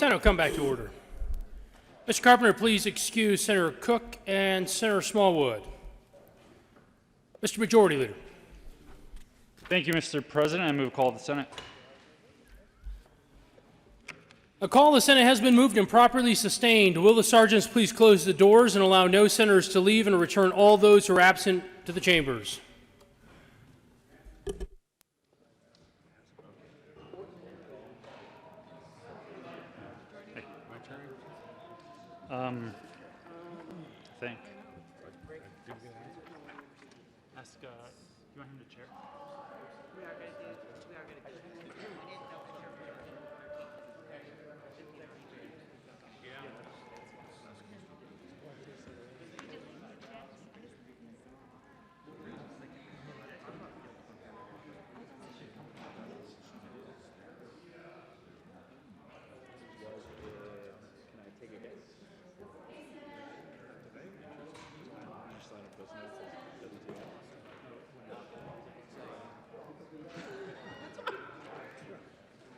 Senate will come back to order. Mr. Carpenter, please excuse Senator Cook and Senator Smallwood. Mr. Majority Leader. Thank you, Mr. President. I move call of the Senate. A call of the Senate has been moved and properly sustained. Will the sergeants please close the doors and allow no senators to leave and return all those who are absent to the chambers? I think. Ask, do you want him to chair?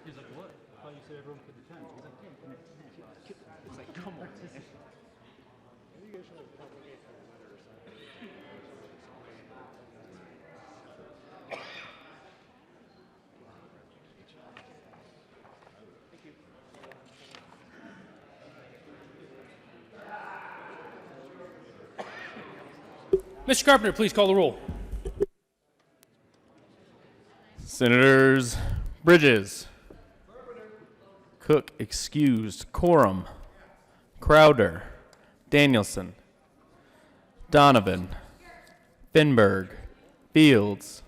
He's like, what? I thought you said everyone could attend. He's like, yeah, it's like, come on. Mr. Carpenter, please call the roll. Senators Bridges, Cook excused, Quorum, Crowder, Danielson, Donovan, Finberg, Fields,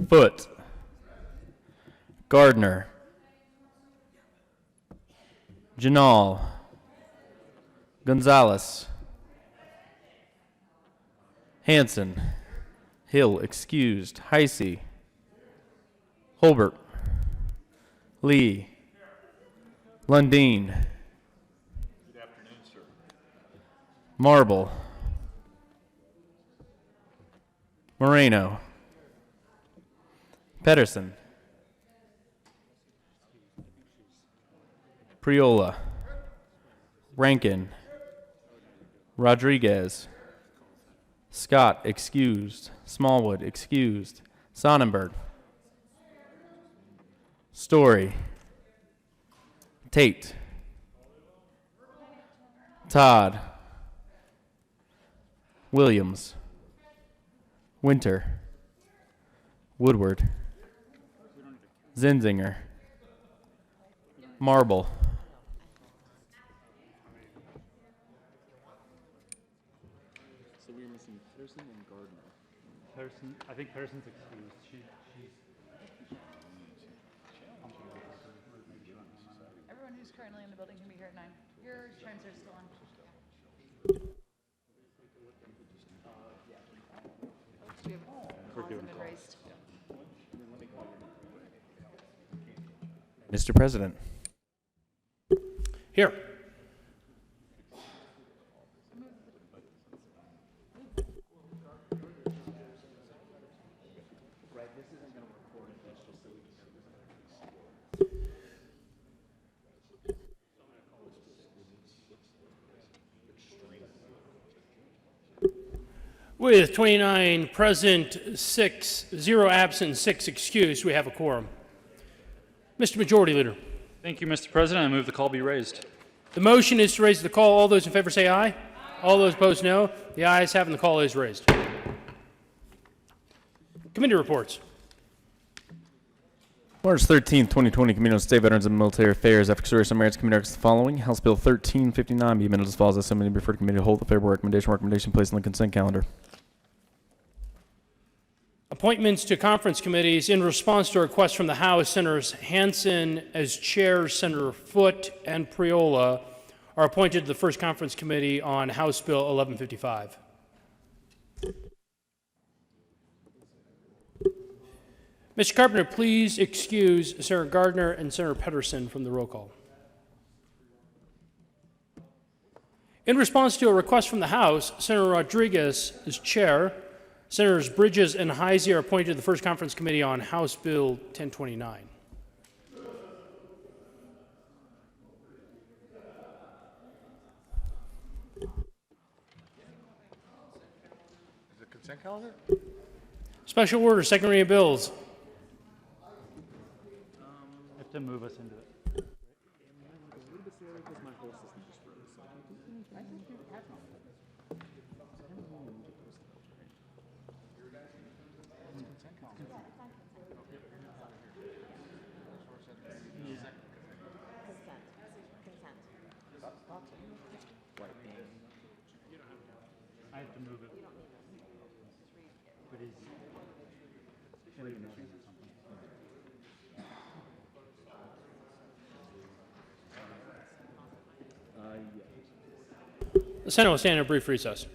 Foote, Gardner, Janal, Gonzalez, Hanson, Hill excused, Heisey, Holbert, Lee, Lundeen. Good afternoon, sir. Marble, Moreno, Pedersen, Priola, Rankin, Rodriguez, Scott excused, Smallwood excused, Sonnenberg, Story, Tate, Todd, Williams, Winter, Woodward, Zinzinger, Marble, So we're missing Pearson and Gardner. Pearson, I think Pearson's excused. She's Everyone who's currently in the building can be here at 9. Your chimes are still on. We have calls and been raised. Mr. President. Here. With 29 present, 0 absent, 6 excused, we have a quorum. Mr. Majority Leader. Thank you, Mr. President. I move the call be raised. The motion is to raise the call. All those in favor say aye. All those opposed, no. The ayes have it and the call is raised. Committee reports. March 13th, 2020, Committee on State Veterans and Military Affairs. After consideration of merits, committee recommends the following. House Bill 1359 be amended as follows. The Assembly refer to committee to hold the favorable recommendation placed on the consent calendar. Appointments to conference committees. In response to a request from the House, Senators Hanson as chair, Senator Foote and Priola are appointed to the first conference committee on House Bill 1155. Mr. Carpenter, please excuse Senator Gardner and Senator Pedersen from the roll call. In response to a request from the House, Senator Rodriguez is chair. Senators Bridges and Heisey are appointed to the first conference committee on House Bill 1029. consent calendar? Special orders, second reading of bills. You have to move us into it. I have to move it. But he's maybe missing something. The Senate will stand in a brief recess.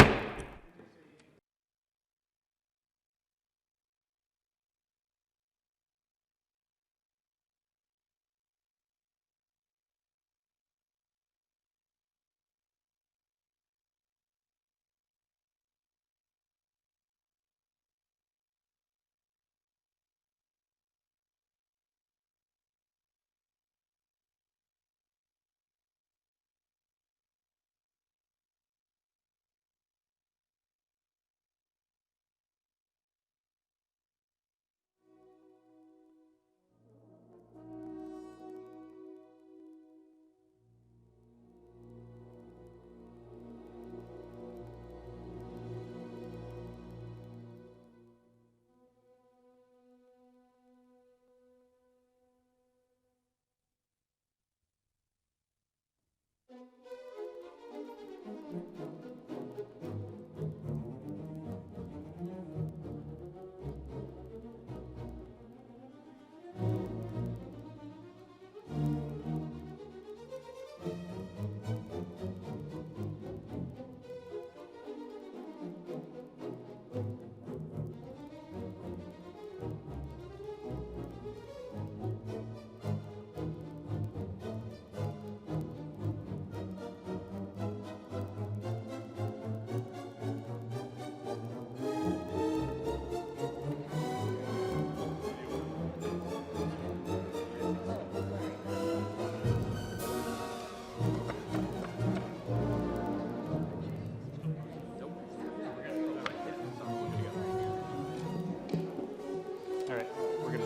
All right, we're gonna.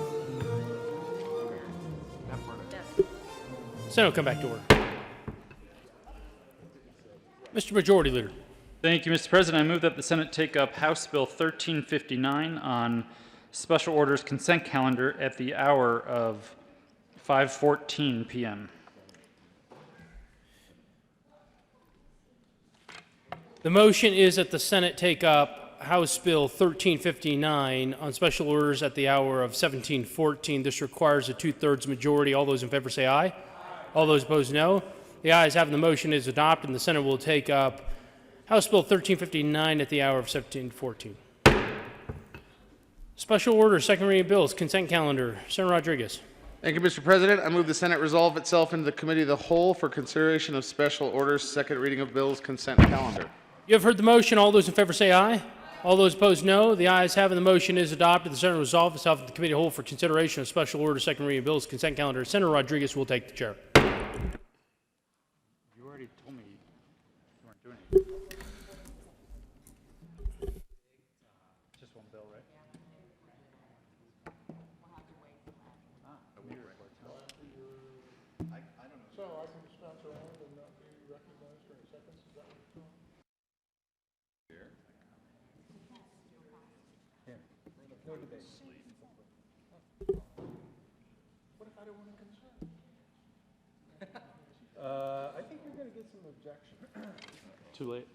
Senate will come back to order. Mr. Majority Leader. Thank you, Mr. President. I move that the Senate take up House Bill 1359 on special orders consent calendar at the hour of 5:14 p.m. The motion is that the Senate take up House Bill 1359 on special orders at the hour of 1714. This requires a two-thirds majority. All those in favor say aye. All those opposed, no. The ayes have it. The motion is adopted, and the Senate will take up House Bill 1359 at the hour of 1714. Special orders, second reading bills, consent calendar. Senator Rodriguez. Thank you, Mr. President. I move the Senate resolve itself into the Committee of the Whole for consideration of special orders, second reading of bills, consent calendar. You have heard the motion. All those in favor say aye. All those opposed, no. The ayes have it. The motion is adopted. The Senate will resolve itself into the Committee of the Whole for consideration of special orders, second reading bills, consent calendar. Senator Rodriguez will take the chair. You already told me you weren't doing anything. Just one bill, right? I think you're going to get some objection. Too late.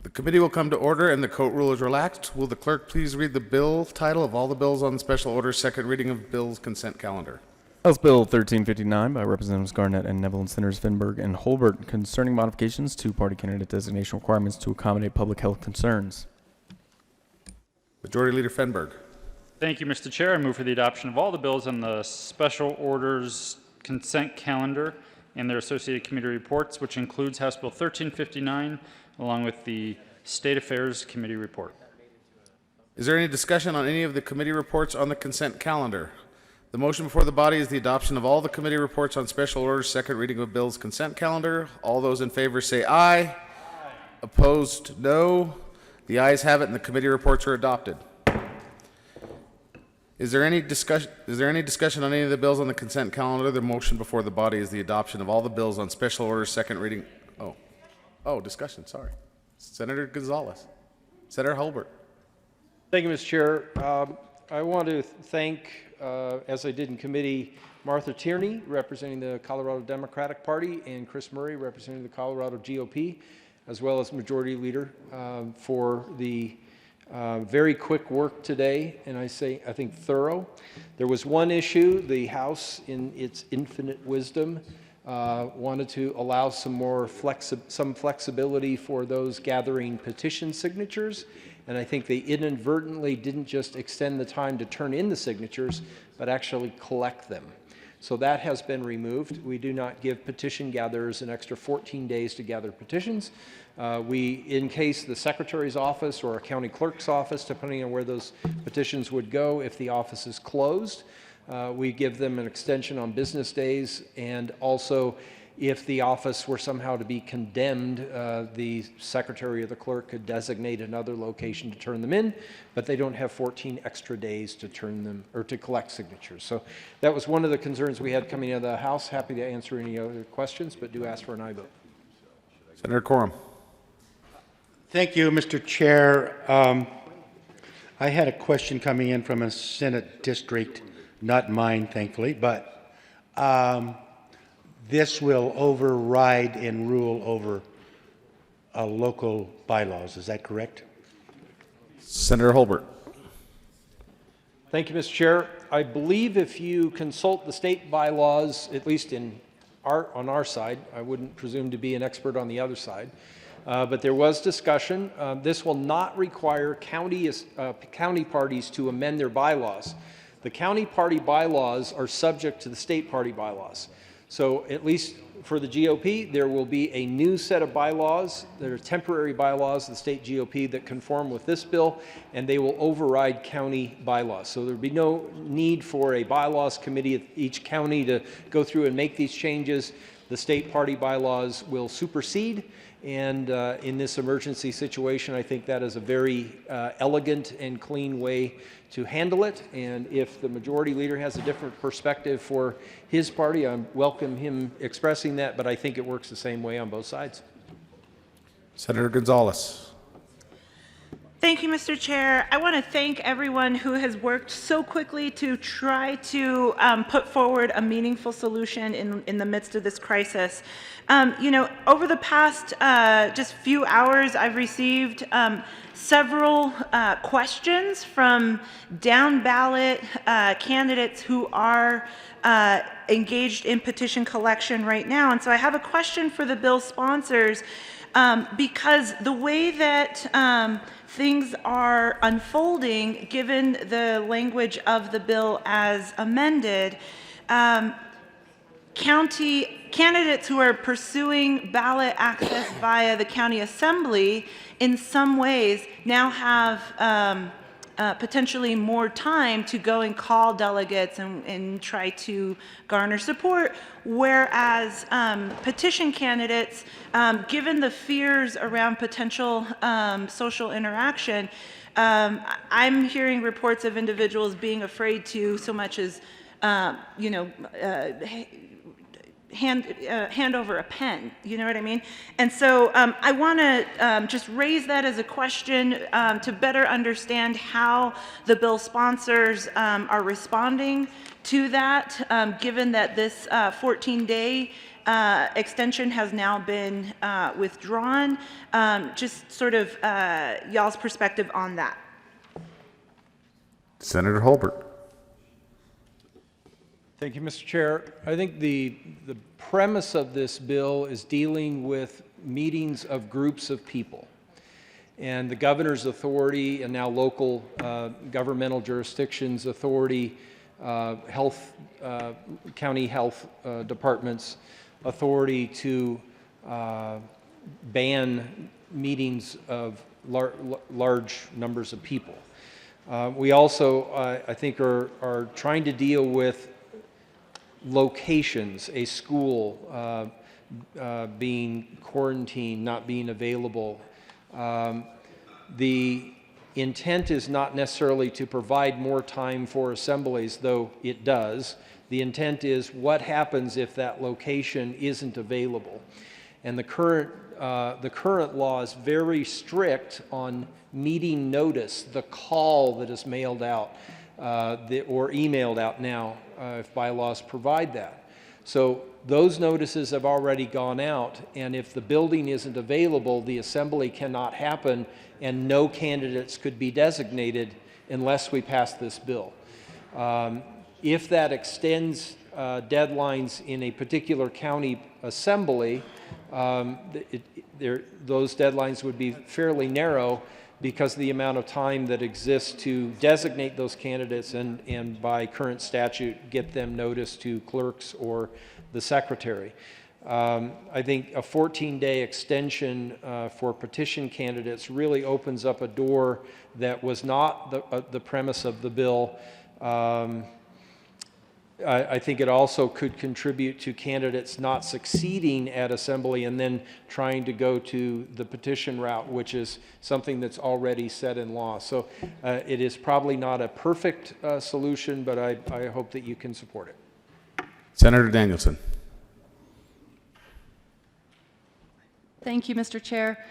The committee will come to order and the court rule is relaxed. Will the clerk please read the bill title of all the bills on special order, second reading of bills, consent calendar? House Bill 1359 by Representatives Garnett and Neville and Senators Finberg and Holbert concerning modifications to party candidate designation requirements to accommodate public health concerns. Majority Leader Fenberg. Thank you, Mr. Chair. I move for the adoption of all the bills on the special orders consent calendar and their associated committee reports, which includes House Bill 1359, along with the State Affairs Committee report. Is there any discussion on any of the committee reports on the consent calendar? The motion before the body is the adoption of all the committee reports on special orders, second reading of bills, consent calendar. All those in favor say aye. Opposed, no. The ayes have it, and the committee reports are adopted. Is there any discussion on any of the bills on the consent calendar? The motion before the body is the adoption of all the bills on special order, second reading. Discussion, sorry. Senator Gonzalez. Senator Hulbert. Thank you, Mr. Chair. I want to thank, as I did in committee, Martha Tierney, representing the Colorado Democratic Party, and Chris Murray, representing the Colorado GOP, as well as Majority Leader, for the very quick work today, and I think thorough. There was one issue. The House, in its infinite wisdom, wanted to allow some flexibility for those gathering petition signatures, and I think they inadvertently didn't just extend the time to turn in the signatures, but actually collect them. So that has been removed. We do not give petition gatherers an extra 14 days to gather petitions. In case the Secretary's office or a county clerk's office, depending on where those petitions would go, if the office is closed, we give them an extension on business days, and also if the office were somehow to be condemned, the secretary or the clerk could designate another location to turn them in, but they don't have 14 extra days to turn them or to collect signatures. So that was one of the concerns we had coming out of the House. Happy to answer any other questions, but do ask for an aye vote. Senator Quorum. Thank you, Mr. Chair. I had a question coming in from a Senate district, not mine, thankfully, but this will override and rule over local bylaws. Is that correct? Senator Hulbert. Thank you, Mr. Chair. I believe if you consult the state bylaws, at least on our side, I wouldn't presume to be an expert on the other side, but there was discussion. This will not require county parties to amend their bylaws. The county party bylaws are subject to the state party bylaws. So at least for the GOP, there will be a new set of bylaws that are temporary bylaws of the state GOP that conform with this bill, and they will override county bylaws. So there will be no need for a bylaws committee at each county to go through and make these changes. The state party bylaws will supersede, and in this emergency situation, I think that is a very elegant and clean way to handle it. And if the majority leader has a different perspective for his party, I welcome him expressing that, but I think it works the same way on both sides. Senator Gonzalez. Thank you, Mr. Chair. I want to thank everyone who has worked so quickly to try to put forward a meaningful solution in the midst of this crisis. Over the past just few hours, I've received several questions from down ballot candidates who are engaged in petition collection right now. And so I have a question for the bill sponsors, because the way that things are unfolding, given the language of the bill as amended, county candidates who are pursuing ballot access via the county assembly in some ways now have potentially more time to go and call delegates and try to garner support, whereas petition candidates, given the fears around potential social interaction, I'm hearing reports of individuals being afraid to so much as hand over a pen, you know what I mean? And so I want to just raise that as a question to better understand how the bill sponsors are responding to that, given that this 14-day extension has now been withdrawn. Just sort of y'all's perspective on that. Senator Hulbert. Thank you, Mr. Chair. I think the premise of this bill is dealing with meetings of groups of people. And the governor's authority, and now local governmental jurisdictions authority, county health departments authority to ban meetings of large numbers of people. We also, I think, are trying to deal with locations, a school being quarantined, not being available. The intent is not necessarily to provide more time for assemblies, though it does. The intent is what happens if that location isn't available. And the current law is very strict on meeting notice, the call that is mailed out or emailed out now, if bylaws provide that. So those notices have already gone out, and if the building isn't available, the assembly cannot happen, and no candidates could be designated unless we pass this bill. If that extends deadlines in a particular county assembly, those deadlines would be fairly narrow because of the amount of time that exists to designate those candidates and by current statute get them notice to clerks or the secretary. I think a 14-day extension for petition candidates really opens up a door that was not the premise of the bill. I think it also could contribute to candidates not succeeding at assembly and then trying to go to the petition route, which is something that's already set in law. So it is probably not a perfect solution, but I hope that you can support it. Senator Danielson. Thank you, Mr. Chair.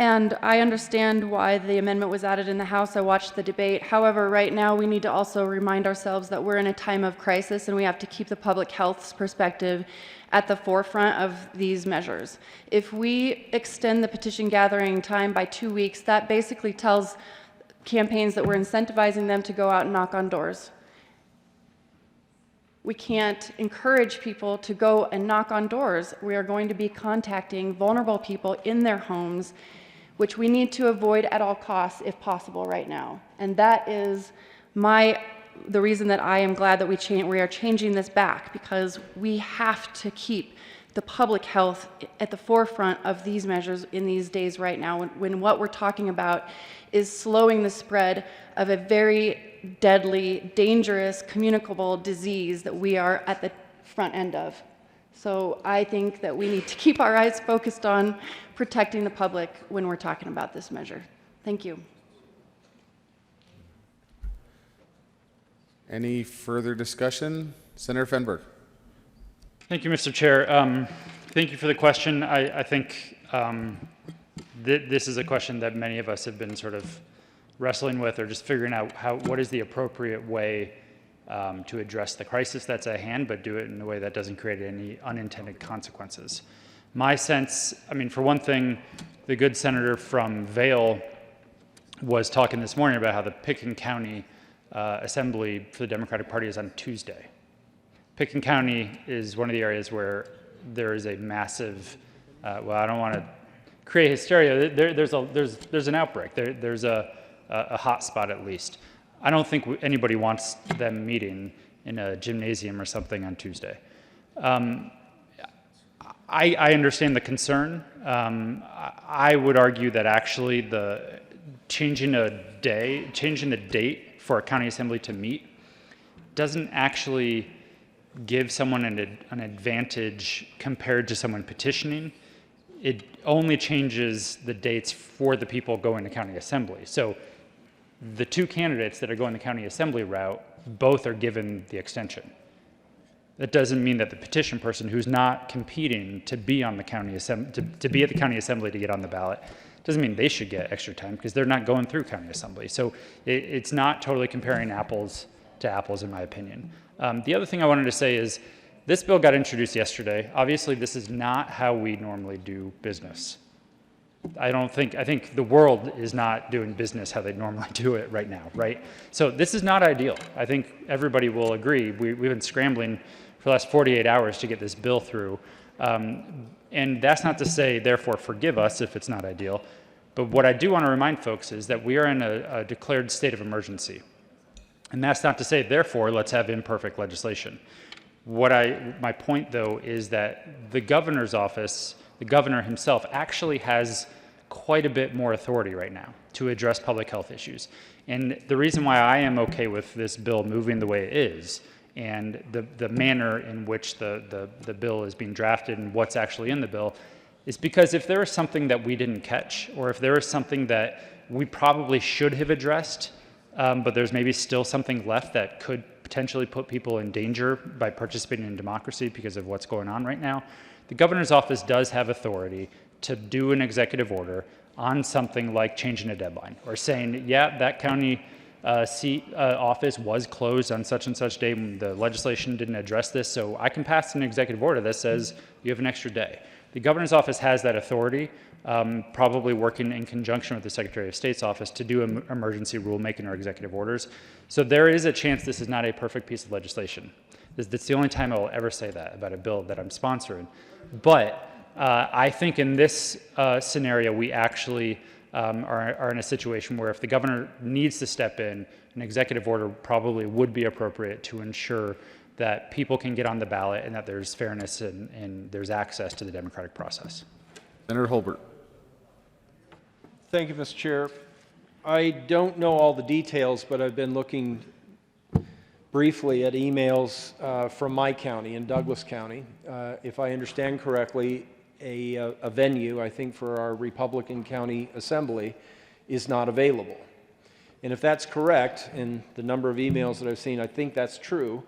And I understand why the amendment was added in the House. I watched the debate. However, right now we need to also remind ourselves that we're in a time of crisis and we have to keep the public health's perspective at the forefront of these measures. If we extend the petition gathering time by 2 weeks, that basically tells campaigns that we're incentivizing them to go out and knock on doors. We can't encourage people to go and knock on doors. We are going to be contacting vulnerable people in their homes, which we need to avoid at all costs if possible right now. And that is the reason that I am glad that we are changing this back, because we have to keep the public health at the forefront of these measures in these days right now, when what we're talking about is slowing the spread of a very deadly, dangerous, communicable disease that we are at the front end of. So I think that we need to keep our eyes focused on protecting the public when we're talking about this measure. Thank you. Any further discussion? Senator Fenberg. Thank you, Mr. Chair. Thank you for the question. I think this is a question that many of us have been sort of wrestling with, or just figuring out what is the appropriate way to address the crisis that's at hand, but do it in a way that doesn't create any unintended consequences. My sense, I mean, for one thing, the good senator from Vail was talking this morning about how the Pickens County Assembly for the Democratic Party is on Tuesday. Pickens County is one of the areas where there is a massive, well, I don't want to create hysteria. There's an outbreak. There's a hot spot at least. I don't think anybody wants them meeting in a gymnasium or something on Tuesday. I understand the concern. I would argue that actually the changing the date for a county assembly to meet doesn't actually give someone an advantage compared to someone petitioning. It only changes the dates for the people going to county assembly. So the two candidates that are going the county assembly route, both are given the extension. That doesn't mean that the petition person who's not competing to be on the county assembly, to be at the county assembly to get on the ballot, doesn't mean they should get extra time because they're not going through county assembly. So it's not totally comparing apples to apples, in my opinion. The other thing I wanted to say is this bill got introduced yesterday. Obviously, this is not how we normally do business. I think the world is not doing business how they normally do it right now, right? So this is not ideal. I think everybody will agree. We've been scrambling for the last 48 hours to get this bill through. And that's not to say, therefore, forgive us if it's not ideal. But what I do want to remind folks is that we are in a declared state of emergency. And that's not to say, therefore, let's have imperfect legislation. My point, though, is that the governor's office, the governor himself, actually has quite a bit more authority right now to address public health issues. And the reason why I am okay with this bill moving the way it is, and the manner in which the bill is being drafted and what's actually in the bill, is because if there is something that we didn't catch, or if there is something that we probably should have addressed, but there's maybe still something left that could potentially put people in danger by participating in democracy because of what's going on right now, the governor's office does have authority to do an executive order on something like changing a deadline or saying, yeah, that county seat office was closed on such and such day when the legislation didn't address this, so I can pass an executive order that says you have an extra day. The governor's office has that authority, probably working in conjunction with the Secretary of State's office to do emergency rulemaking or executive orders. So there is a chance this is not a perfect piece of legislation. That's the only time I will ever say that about a bill that I'm sponsoring. But I think in this scenario, we actually are in a situation where if the governor needs to step in, an executive order probably would be appropriate to ensure that people can get on the ballot and that there's fairness and there's access to the democratic process. Senator Holbert. Thank you, Mr. Chair. I don't know all the details, but I've been looking briefly at emails from my county in Douglas County. If I understand correctly, a venue, I think for our Republican County Assembly, is not available. And if that's correct, and the number of emails that I've seen, I think that's true,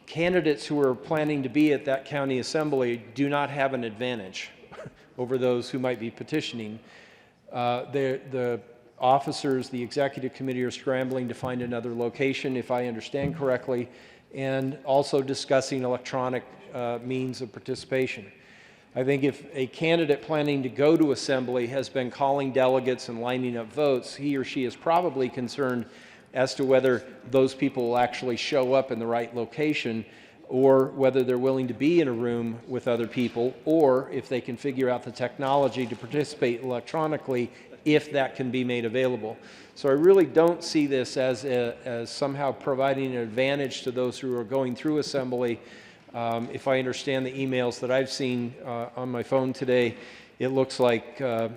candidates who are planning to be at that county assembly do not have an advantage over those who might be petitioning. The officers, the executive committee are scrambling to find another location, if I understand correctly, and also discussing electronic means of participation. I think if a candidate planning to go to assembly has been calling delegates and lining up votes, he or she is probably concerned as to whether those people will actually show up in the right location, or whether they're willing to be in a room with other people, or if they can figure out the technology to participate electronically if that can be made available. So I really don't see this as somehow providing an advantage to those who are going through assembly. If I understand the emails that I've seen on my phone today, it looks like a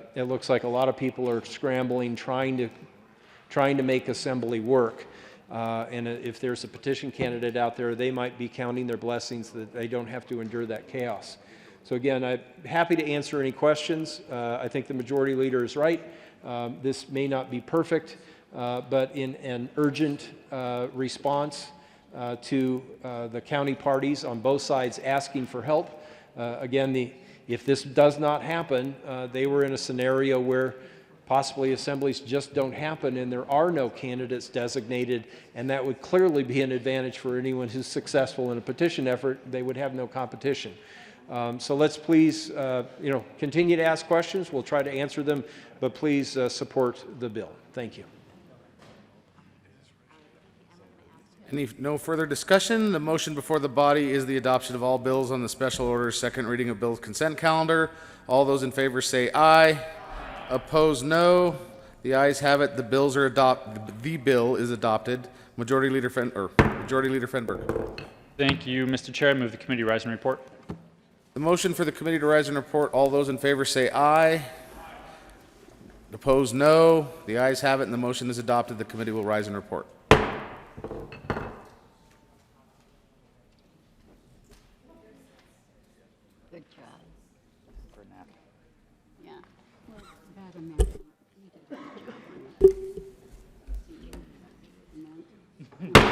lot of people are scrambling, trying to make assembly work. And if there's a petition candidate out there, they might be counting their blessings that they don't have to endure that chaos. So again, I'm happy to answer any questions. I think the majority leader is right. This may not be perfect, but in an urgent response to the county parties on both sides asking for help. Again, if this does not happen, they were in a scenario where possibly assemblies just don't happen and there are no candidates designated, and that would clearly be an advantage for anyone who's successful in a petition effort. They would have no competition. So let's please continue to ask questions. We'll try to answer them, but please support the bill. Thank you. No further discussion. The motion before the body is the adoption of all bills on the special order, second reading of bills consent calendar. All those in favor say aye. Opposed, no. The ayes have it. The bills are adopted. The bill is adopted. Majority Leader Fenberg. Thank you, Mr. Chair. I move the committee rise and report. The motion for the committee to rise and report. All those in favor say aye. Opposed, no. The ayes have it, and the motion is adopted. The committee will rise and report. Good job. Yeah. Well, about a minute. You did a good job.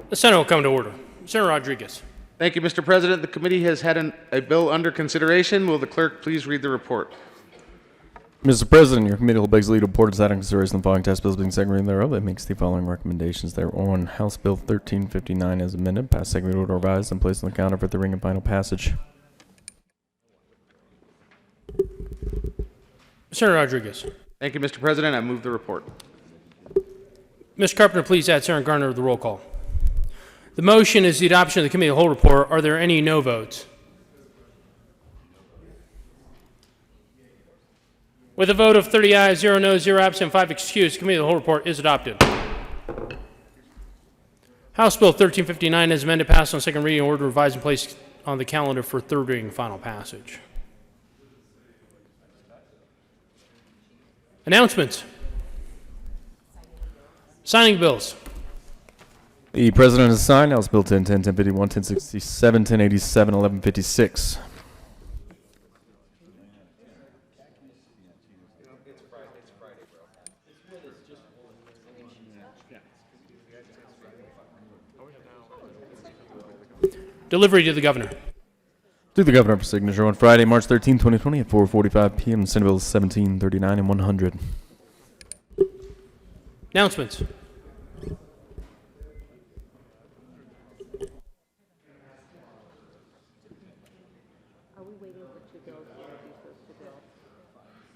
The Senate will come to order. Senator Rodriguez. Thank you, Mr. President. The committee has had a bill under consideration. Will the clerk please read the report? Mr. President, your committee will begs lead report is that in consideration of the following test bills being second reading thereof. It makes the following recommendations thereon. House Bill 1359 as amended, passed second reading order revised and placed on the calendar for third reading and final passage. Senator Rodriguez. Thank you, Mr. President. I move the report. Mr. Carpenter, please add Senator Garner to the roll call. The motion is the adoption of the committee of the whole report. Are there any no votes? With a vote of 30 ayes, 0 noes, 0 absent, 5 excused, the committee of the whole report is adopted. House Bill 1359 as amended, passed on second reading, order revised and placed on the calendar for third reading and final passage. Announcements. Signing bills. The President has signed House Bill 1010, 1051, 1067, 1087, 1156. Delivery to the governor. To the governor for signature on Friday, March 13, 2020 at 4:45 p.m. Senate Bill 1739 and 100. Announcements. Are we waiting for two bills to introduce those two bills?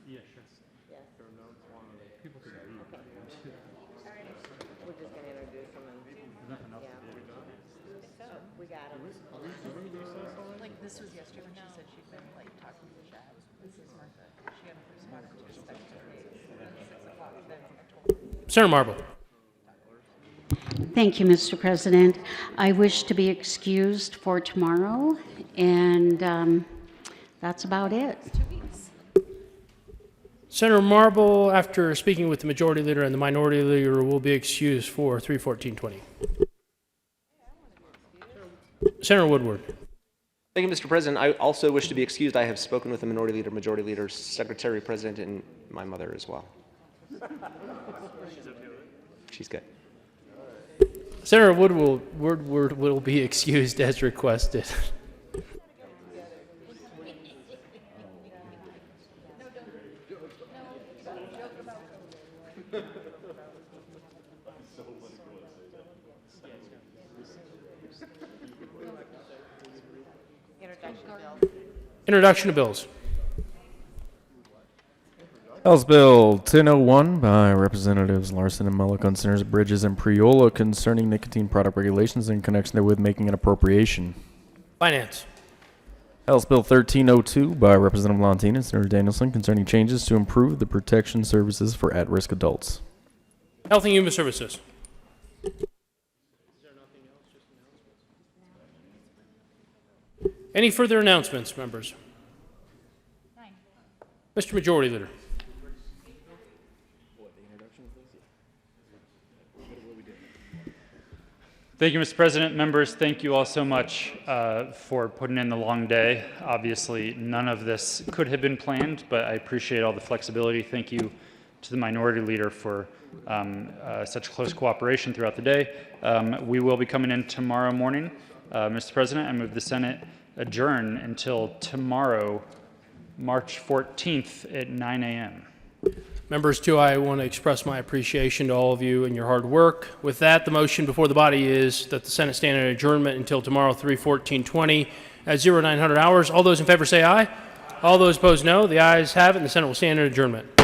Yeah, sure. Yes. People could read. We're just gonna introduce them and. Nothing else to do. We got them. Like, this was yesterday when she said she'd been, like, talking to the chef. This is Martha. She had a responder to expect today at 6 o'clock. Then I told her. Senator Marble. Thank you, Mr. President. I wish to be excused for tomorrow, and that's about it. Senator Marble, after speaking with the majority leader and the minority leader, will be excused for 3:14:20. Senator Woodward. Thank you, Mr. President. I also wish to be excused. I have spoken with the minority leader, majority leader, secretary, president, and my mother as well. She's good. Senator Woodward will be excused as requested. Introduction of bills. House Bill 1001 by Representatives Larson and Mullick concerns Bridges and Priola concerning nicotine product regulations in connection therewith making an appropriation. Finance. House Bill 1302 by Representative Lantina and Senator Danielson concerning changes to improve the protection services for at-risk adults. Health and Human Services. Any further announcements, members? Mr. Majority Leader. Thank you, Mr. President. Members, thank you all so much for putting in the long day. Obviously, none of this could have been planned, but I appreciate all the flexibility. Thank you to the minority leader for such close cooperation throughout the day. We will be coming in tomorrow morning. Mr. President, I move the Senate adjourn until tomorrow, March 14th at 9 a.m. Members, too, I want to express my appreciation to all of you and your hard work. With that, the motion before the body is that the Senate stand in adjournment until tomorrow, 3/14/20 at 0900 hours. All those in favor say aye. All those opposed, no. The ayes have it, and the Senate will stand in adjournment.